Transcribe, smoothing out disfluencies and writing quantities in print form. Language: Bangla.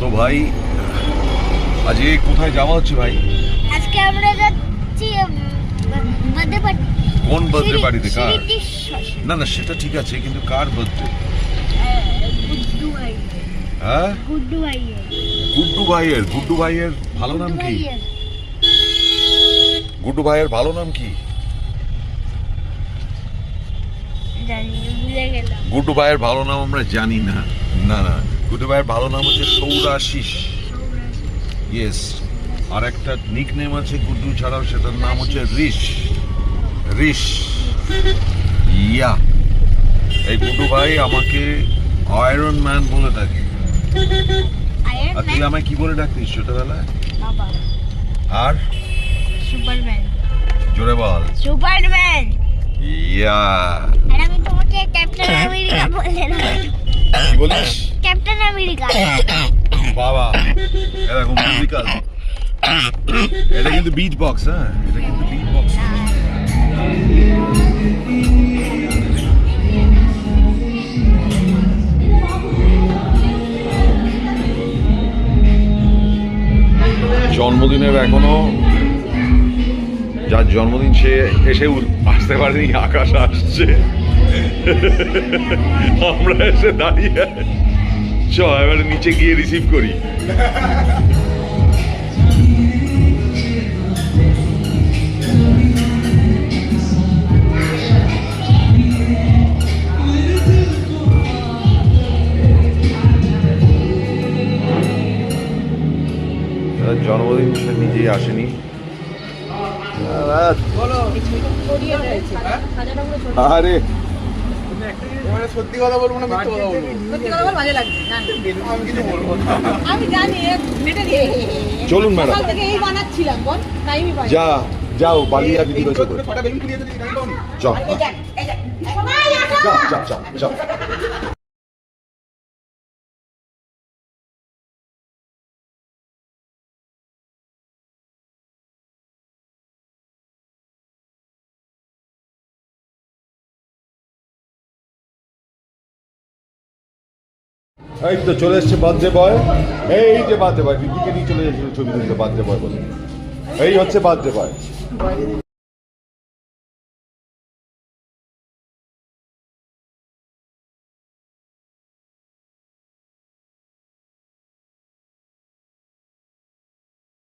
তো ভাই আজকে কোথায় যাওয়া হচ্ছে ভাই? আজকে আমরা যাচ্ছি বার্থডে পার্টি। কোন বার্থডে পার্টিতে? কার? না না সেটা ঠিক আছে, কিন্তু কার বার্থডে? গুড্ডু ভাই। হ্যাঁ গুড্ডু ভাইয়ের। গুড্ডু ভাইয়ের। গুড্ডু ভাইয়ের ভালো নাম কি? গুড্ডু ভাইয়ের ভালো নাম কি? জানি ভুলে গেলাম। গুড্ডু ভাইয়ের ভালো নাম আমরা জানি না। না না, গুড্ডু ভাইয়ের ভালো নাম হচ্ছে সৌরাশিস। ইয়েস। আর একটা নিক নেম আছে গুড্ডু ছাড়াও, সেটার নাম হচ্ছে ঋষ। ঋষ। ইয়া। এই গুড্ডু ভাই আমাকে আয়রন ম্যান বলে থাকে। আর তুই আমায় কি বলে ডাকতিস ছোটবেলায়? বাবা। আর সুপারম্যান। জোরে বল। সুপারম্যান। ইয়া। আর আমি তোমাকে ক্যাপ্টেন আমেরিকা বলে ডাকি। কি বলিস? Captain America. বাবা এরকম মিউজিক্যাল। এটা কিন্তু বিট বক্স। হ্যাঁ এটা কিন্তু বিট বক্স। জন্মদিনের এখনো যার জন্মদিন সে এসে আসতে পারেনি, আকাশ আসছে, আমরা এসে দাঁড়িয়ে চ এবারে নিচে গিয়ে রিসিভ করি। জন্মদিন সে নিজেই আসেনি। আরে সত্যি কথা বলবো না, মিথ্যে কথা বলবো? সত্যি কথা বল, ভালো লাগছে। আমি কিছু বলবো না। আমি জানি মেটে দিয়ে চলুন ম্যাডাম। সকাল থেকে এই বানাচ্ছিলাম, বল টাইমই পাই। যা যাও বালিয়া দিদি বসে করে কটা বেলুন ফুলিয়েছে দেখি, জানি পাওনি? যাও যাও যাও যাও যাও। এই তো চলে এসছে বার্থডে বয়। এই যে বার্থডে বয়, দিদিকে নিয়ে চলে এসেছে ছবি তুলতে বার্থডে বয় বলে। এই হচ্ছে বার্থডে বয়।